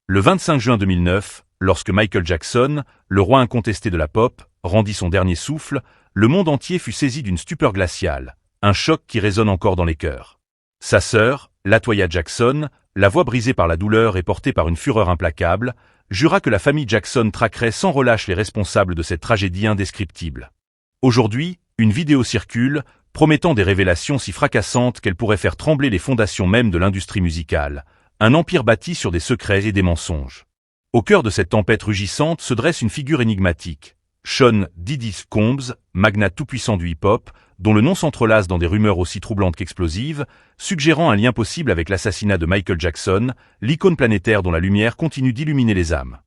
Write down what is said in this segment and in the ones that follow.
Le 25 juin 2009, lorsque Michael Jackson, le roi incontesté de la pop, rendit son dernier souffle, le monde entier fut saisi d'une stupeur glaciale, un choc qui résonne encore dans les cœurs. Sa sœur, LaToya Jackson, la voix brisée par la douleur et portée par une fureur implacable, jura que la famille Jackson traquerait sans relâche les responsables de cette tragédie indescriptible. Aujourd'hui, une vidéo circule, promettant des révélations si fracassantes qu'elles pourraient faire trembler les fondations même de l'industrie musicale, un empire bâti sur des secrets et des mensonges. Au cœur de cette tempête rugissante se dresse une figure énigmatique, Sean Diddy Combs, magnat tout-puissant du hip-hop, dont le nom s'entrelace dans des rumeurs aussi troublantes qu'explosives, suggérant un lien possible avec l'assassinat de Michael Jackson, l'icône planétaire dont la lumière continue d'illuminer les âmes.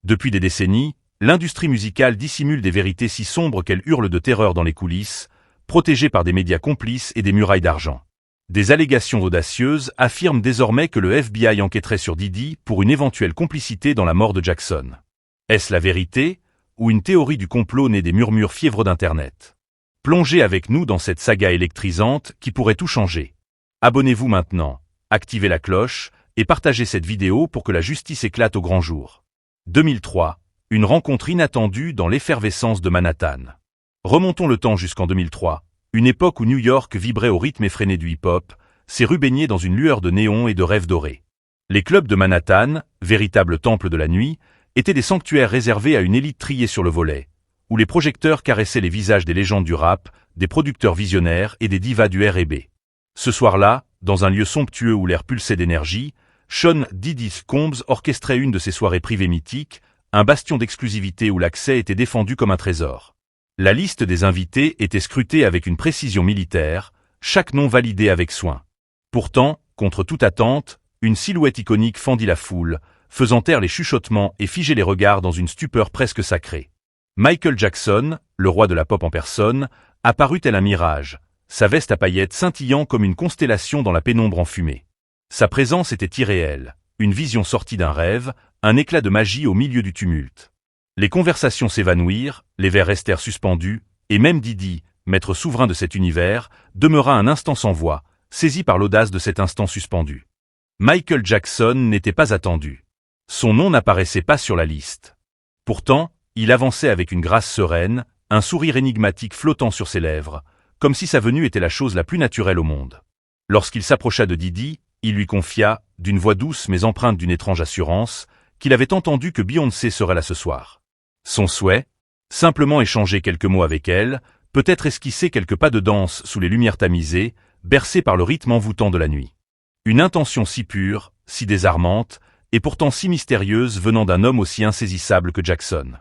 Depuis des décennies, l'industrie musicale dissimule des vérités si sombres qu'elles hurlent de terreur dans les coulisses, protégées par des médias complices et des murailles d'argent. Des allégations audacieuses affirment désormais que le FBI enquêterait sur Diddy pour une éventuelle complicité dans la mort de Jackson. Est-ce la vérité, ou une théorie du complot née des murmures fiévreux d'Internet? Plongez avec nous dans cette saga électrisante qui pourrait tout changer. Abonnez-vous maintenant, activez la cloche et partagez cette vidéo pour que la justice éclate au grand jour. 2003, une rencontre inattendue dans l'effervescence de Manhattan. Remontons le temps jusqu'en 2003, une époque où New York vibrait au rythme effréné du hip-hop, ses rues baignées dans une lueur de néon et de rêves dorés. Les clubs de Manhattan, véritables temples de la nuit, étaient des sanctuaires réservés à une élite triée sur le volet, où les projecteurs caressaient les visages des légendes du rap, des producteurs visionnaires et des divas du R&B. Ce soir-là, dans un lieu somptueux où l'air pulsait d'énergie, Sean Diddy Combs orchestrait une de ses soirées privées mythiques, un bastion d'exclusivité où l'accès était défendu comme un trésor. La liste des invités était scrutée avec une précision militaire, chaque nom validé avec soin. Pourtant, contre toute attente, une silhouette iconique fendit la foule, faisant taire les chuchotements et figer les regards dans une stupeur presque sacrée. Michael Jackson, le roi de la pop en personne, apparut tel un mirage, sa veste à paillettes scintillant comme une constellation dans la pénombre enfumée. Sa présence était irréelle, une vision sortie d'un rêve, un éclat de magie au milieu du tumulte. Les conversations s'évanouirent, les verres restèrent suspendus, et même Diddy, maître souverain de cet univers, demeura un instant sans voix, saisi par l'audace de cet instant suspendu. Michael Jackson n'était pas attendu. Son nom n'apparaissait pas sur la liste. Pourtant, il avançait avec une grâce sereine, un sourire énigmatique flottant sur ses lèvres, comme si sa venue était la chose la plus naturelle au monde. Lorsqu'il s'approcha de Diddy, il lui confia, d'une voix douce mais empreinte d'une étrange assurance, qu'il avait entendu que Beyoncé serait là ce soir. Son souhait? Simplement échanger quelques mots avec elle, peut-être esquisser quelques pas de danse sous les lumières tamisées, bercées par le rythme envoûtant de la nuit. Une intention si pure, si désarmante, et pourtant si mystérieuse venant d'un homme aussi insaisissable que Jackson.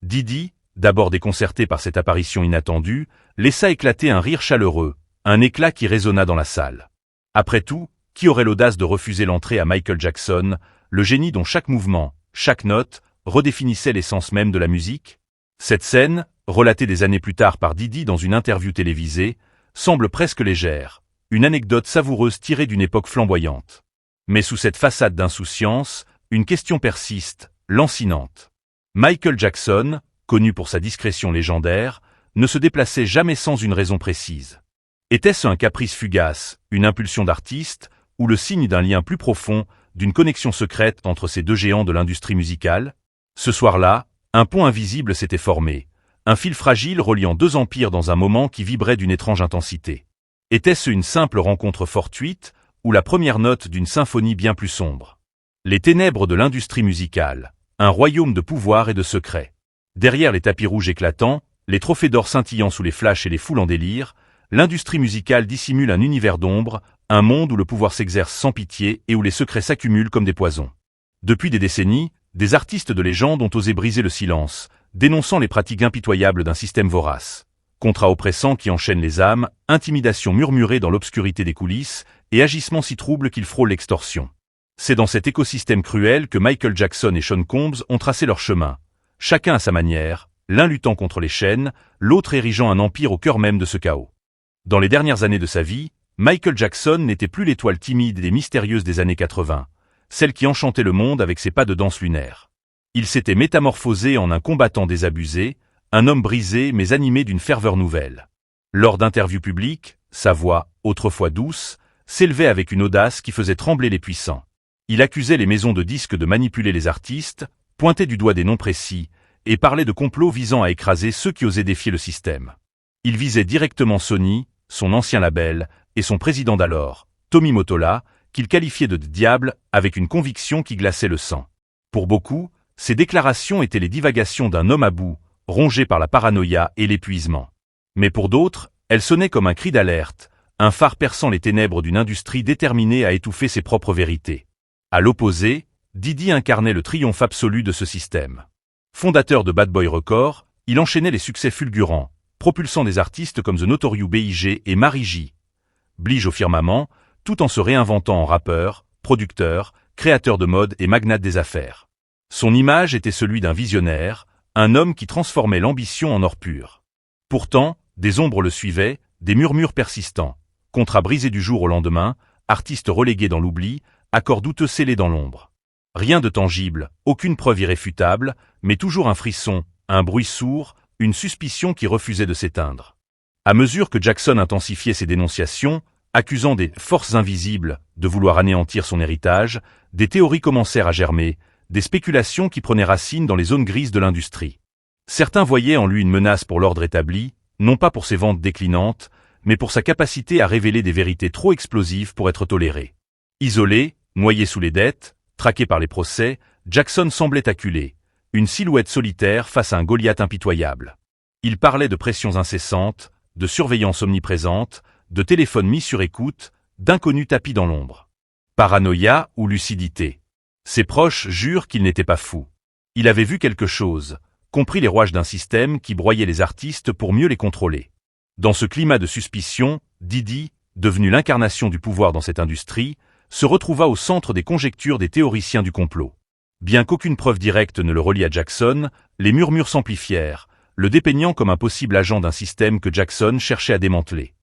Diddy, d'abord déconcerté par cette apparition inattendue, laissa éclater un rire chaleureux, un éclat qui résonna dans la salle. Après tout, qui aurait l'audace de refuser l'entrée à Michael Jackson, le génie dont chaque mouvement, chaque note, redéfinissait l'essence même de la musique? Cette scène, relatée des années plus tard par Diddy dans une interview télévisée, semble presque légère, une anecdote savoureuse tirée d'une époque flamboyante. Mais sous cette façade d'insouciance, une question persiste, lancinante. Michael Jackson, connu pour sa discrétion légendaire, ne se déplaçait jamais sans une raison précise. Était-ce un caprice fugace, une impulsion d'artiste, ou le signe d'un lien plus profond, d'une connexion secrète entre ces deux géants de l'industrie musicale? Ce soir-là, un pont invisible s'était formé, un fil fragile reliant deux empires dans un moment qui vibrait d'une étrange intensité. Était-ce une simple rencontre fortuite, ou la première note d'une symphonie bien plus sombre? Les ténèbres de l'industrie musicale, un royaume de pouvoir et de secrets. Derrière les tapis rouges éclatants, les trophées d'or scintillant sous les flashs et les foules en délire, l'industrie musicale dissimule un univers d'ombre, un monde où le pouvoir s'exerce sans pitié et où les secrets s'accumulent comme des poisons. Depuis des décennies, des artistes de légende ont osé briser le silence, dénonçant les pratiques impitoyables d'un système vorace. Contrats oppressants qui enchaînent les âmes, intimidations murmurées dans l'obscurité des coulisses, et agissements si troubles qu'ils frôlent l'extorsion. C'est dans cet écosystème cruel que Michael Jackson et Sean Combs ont tracé leur chemin, chacun à sa manière, l'un luttant contre les chaînes, l'autre érigeant un empire au cœur même de ce chaos. Dans les dernières années de sa vie, Michael Jackson n'était plus l'étoile timide et mystérieuse des années 80, celle qui enchantait le monde avec ses pas de danse lunaire. Il s'était métamorphosé en un combattant désabusé, un homme brisé mais animé d'une ferveur nouvelle. Lors d'interviews publiques, sa voix, autrefois douce, s'élevait avec une audace qui faisait trembler les puissants. Il accusait les maisons de disques de manipuler les artistes, pointait du doigt des noms précis, et parlait de complots visant à écraser ceux qui osaient défier le système. Il visait directement Sony, son ancien label, et son président d'alors, Tommy Mottola, qu'il qualifiait de diable avec une conviction qui glaçait le sang. Pour beaucoup, ces déclarations étaient les divagations d'un homme à bout, rongé par la paranoïa et l'épuisement. Mais pour d'autres, elles sonnaient comme un cri d'alerte, un phare perçant les ténèbres d'une industrie déterminée à étouffer ses propres vérités. À l'opposé, Diddy incarnait le triomphe absolu de ce système. Fondateur de Bad Boy Records, il enchaînait les succès fulgurants, propulsant des artistes comme The Notorious B.I.G. et Mary J. Blige au firmament, tout en se réinventant en rappeur, producteur, créateur de mode et magnate des affaires. Son image était celui d'un visionnaire, un homme qui transformait l'ambition en or pur. Pourtant, des ombres le suivaient, des murmures persistants, contrats brisés du jour au lendemain, artistes relégués dans l'oubli, accords douteux scellés dans l'ombre. Rien de tangible, aucune preuve irréfutable, mais toujours un frisson, un bruit sourd, une suspicion qui refusait de s'éteindre. À mesure que Jackson intensifiait ses dénonciations, accusant des forces invisibles de vouloir anéantir son héritage, des théories commencèrent à germer, des spéculations qui prenaient racine dans les zones grises de l'industrie. Certains voyaient en lui une menace pour l'ordre établi, non pas pour ses ventes déclinantes, mais pour sa capacité à révéler des vérités trop explosives pour être tolérées. Isolé, noyé sous les dettes, traqué par les procès, Jackson semblait acculé, une silhouette solitaire face à un Goliath impitoyable. Il parlait de pressions incessantes, de surveillance omniprésente, de téléphones mis sur écoute, d'inconnus tapis dans l'ombre. Paranoïa ou lucidité. Ses proches jurent qu'il n'était pas fou. Il avait vu quelque chose, compris les rouages d'un système qui broyait les artistes pour mieux les contrôler. Dans ce climat de suspicion, Diddy, devenu l'incarnation du pouvoir dans cette industrie, se retrouva au centre des conjectures des théoriciens du complot. Bien qu'aucune preuve directe ne le relie à Jackson, les murmures s'amplifièrent, le dépeignant comme un possible agent d'un système que Jackson cherchait à démanteler.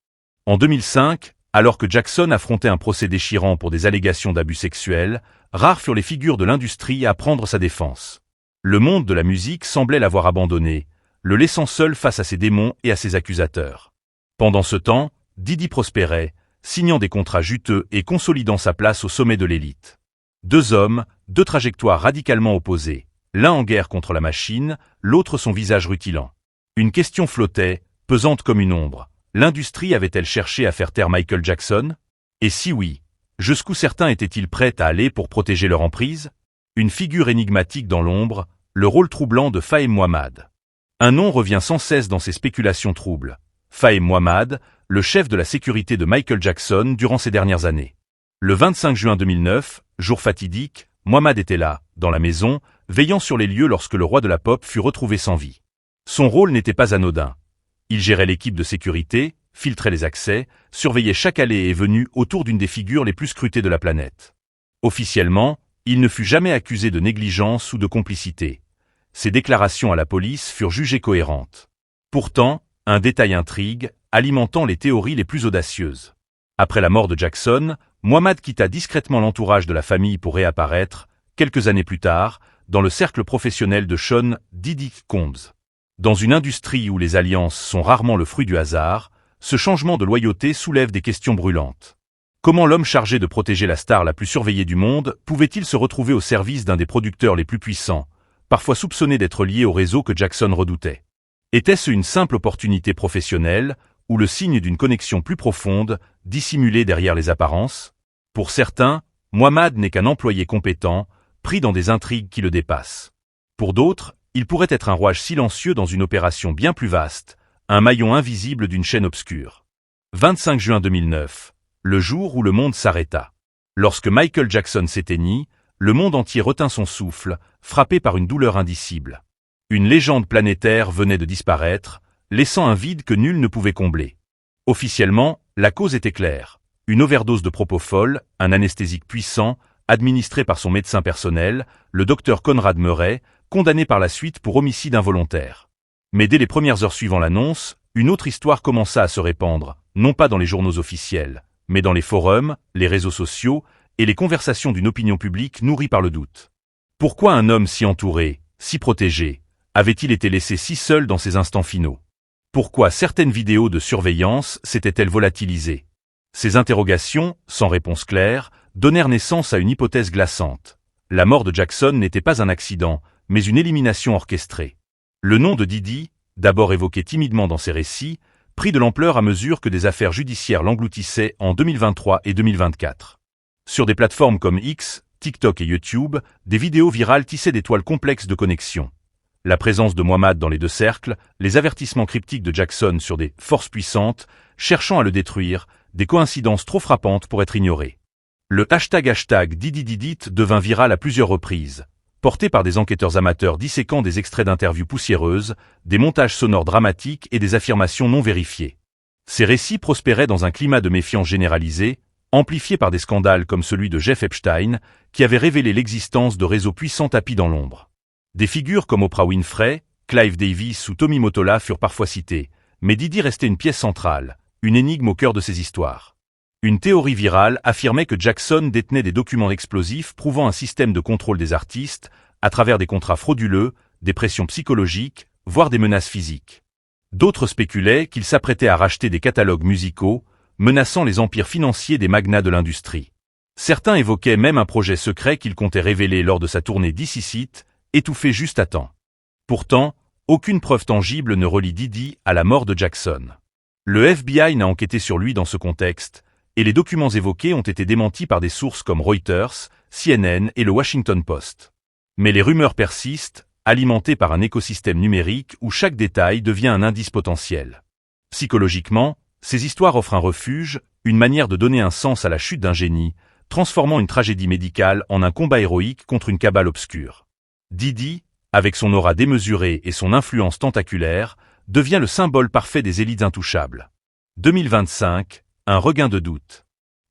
En 2005, alors que Jackson affrontait un procès déchirant pour des allégations d'abus sexuels, rares furent les figures de l'industrie à prendre sa défense. Le monde de la musique semblait l'avoir abandonné, le laissant seul face à ses démons et à ses accusateurs. Pendant ce temps, Diddy prospérait, signant des contrats juteux et consolidant sa place au sommet de l'élite. Deux hommes, deux trajectoires radicalement opposées, l'un en guerre contre la machine, l'autre son visage rutilant. Une question flottait, pesante comme une ombre. L'industrie avait-elle cherché à faire taire Michael Jackson? Et si oui, jusqu'où certains étaient-ils prêts à aller pour protéger leur emprise? Une figure énigmatique dans l'ombre, le rôle troublant de Fahim Muhammad. Un nom revient sans cesse dans ces spéculations troubles. Fahim Muhammad, le chef de la sécurité de Michael Jackson durant ces dernières années. Le 25 juin 2009, jour fatidique, Muhammad était là, dans la maison, veillant sur les lieux lorsque le roi de la pop fut retrouvé sans vie. Son rôle n'était pas anodin. Il gérait l'équipe de sécurité, filtrait les accès, surveillait chaque allée et venue autour d'une des figures les plus scrutées de la planète. Officiellement, il ne fut jamais accusé de négligence ou de complicité. Ses déclarations à la police furent jugées cohérentes. Pourtant, un détail intrigue, alimentant les théories les plus audacieuses. Après la mort de Jackson, Muhammad quitta discrètement l'entourage de la famille pour réapparaître, quelques années plus tard, dans le cercle professionnel de Sean Diddy Combs. Dans une industrie où les alliances sont rarement le fruit du hasard, ce changement de loyauté soulève des questions brûlantes. Comment l'homme chargé de protéger la star la plus surveillée du monde pouvait-il se retrouver au service d'un des producteurs les plus puissants, parfois soupçonné d'être lié au réseau que Jackson redoutait? Était-ce une simple opportunité professionnelle, ou le signe d'une connexion plus profonde, dissimulée derrière les apparences? Pour certains, Muhammad n'est qu'un employé compétent, pris dans des intrigues qui le dépassent. Pour d'autres, il pourrait être un rouage silencieux dans une opération bien plus vaste, un maillon invisible d'une chaîne obscure. 25 juin 2009, le jour où le monde s'arrêta. Lorsque Michael Jackson s'éteignit, le monde entier retint son souffle, frappé par une douleur indicible. Une légende planétaire venait de disparaître, laissant un vide que nul ne pouvait combler. Officiellement, la cause était claire. Une overdose de propofol, un anesthésique puissant, administré par son médecin personnel, le docteur Conrad Murray, condamné par la suite pour homicide involontaire. Mais dès les premières heures suivant l'annonce, une autre histoire commença à se répandre, non pas dans les journaux officiels, mais dans les forums, les réseaux sociaux et les conversations d'une opinion publique nourrie par le doute. Pourquoi un homme si entouré, si protégé, avait-il été laissé si seul dans ses instants finaux? Pourquoi certaines vidéos de surveillance s'étaient-elles volatilisées? Ces interrogations, sans réponse claire, donnèrent naissance à une hypothèse glaçante. La mort de Jackson n'était pas un accident, mais une élimination orchestrée. Le nom de Diddy, d'abord évoqué timidement dans ses récits, prit de l'ampleur à mesure que des affaires judiciaires l'engloutissaient en 2023 et 2024. Sur des plateformes comme X, TikTok et YouTube, des vidéos virales tissaient des toiles complexes de connexion. La présence de Mohamed dans les deux cercles, les avertissements cryptiques de Jackson sur des forces puissantes, cherchant à le détruire, des coïncidences trop frappantes pour être ignorées. Le hashtag Diddy devint viral à plusieurs reprises, porté par des enquêteurs amateurs disséquant des extraits d'interviews poussiéreuses, des montages sonores dramatiques et des affirmations non vérifiées. Ces récits prospéraient dans un climat de méfiance généralisée, amplifié par des scandales comme celui de Jeff Epstein, qui avait révélé l'existence de réseaux puissants tapis dans l'ombre. Des figures comme Oprah Winfrey, Clive Davis ou Tommy Mottola furent parfois citées, mais Diddy restait une pièce centrale, une énigme au cœur de ces histoires. Une théorie virale affirmait que Jackson détenait des documents explosifs prouvant un système de contrôle des artistes, à travers des contrats frauduleux, des pressions psychologiques, voire des menaces physiques. D'autres spéculaient qu'il s'apprêtait à racheter des catalogues musicaux, menaçant les empires financiers des magnats de l'industrie. Certains évoquaient même un projet secret qu'il comptait révéler lors de sa tournée This Is It, étouffé juste à temps. Pourtant, aucune preuve tangible ne relie Diddy à la mort de Jackson. Le FBI n'a enquêté sur lui dans ce contexte, et les documents évoqués ont été démentis par des sources comme Reuters, CNN et le Washington Post. Mais les rumeurs persistent, alimentées par un écosystème numérique où chaque détail devient un indice potentiel. Psychologiquement, ces histoires offrent un refuge, une manière de donner un sens à la chute d'un génie, transformant une tragédie médicale en un combat héroïque contre une cabale obscure. Diddy, avec son aura démesurée et son influence tentaculaire, devient le symbole parfait des élites intouchables. 2025, un regain de doute.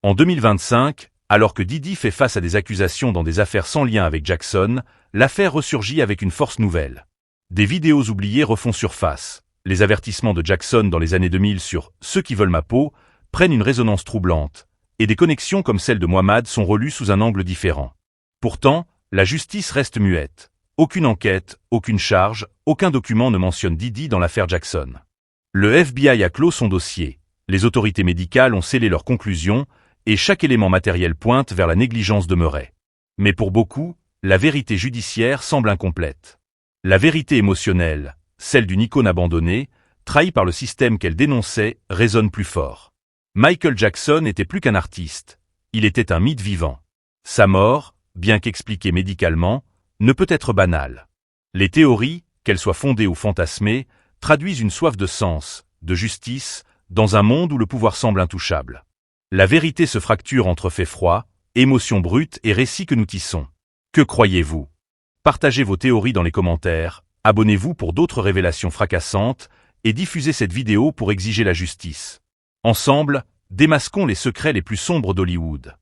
En 2025, alors que Diddy fait face à des accusations dans des affaires sans lien avec Jackson, l'affaire ressurgit avec une force nouvelle. Des vidéos oubliées refont surface. Les avertissements de Jackson dans les années 2000 sur « ceux qui veulent ma peau » prennent une résonance troublante, et des connexions comme celle de Mohamed sont relues sous un angle différent. Pourtant, la justice reste muette. Aucune enquête, aucune charge, aucun document ne mentionne Diddy dans l'affaire Jackson. Le FBI a clos son dossier, les autorités médicales ont scellé leurs conclusions, et chaque élément matériel pointe vers la négligence de Murray. Mais pour beaucoup, la vérité judiciaire semble incomplète. La vérité émotionnelle, celle d'une icône abandonnée, trahie par le système qu'elle dénonçait, résonne plus fort. Michael Jackson était plus qu'un artiste, il était un mythe vivant. Sa mort, bien qu'expliquée médicalement, ne peut être banale. Les théories, qu'elles soient fondées ou fantasmées, traduisent une soif de sens, de justice, dans un monde où le pouvoir semble intouchable. La vérité se fracture entre faits froids, émotions brutes et récits que nous tissons. Que croyez-vous? Partagez vos théories dans les commentaires, abonnez-vous pour d'autres révélations fracassantes, et diffusez cette vidéo pour exiger la justice. Ensemble, démasquons les secrets les plus sombres d'Hollywood.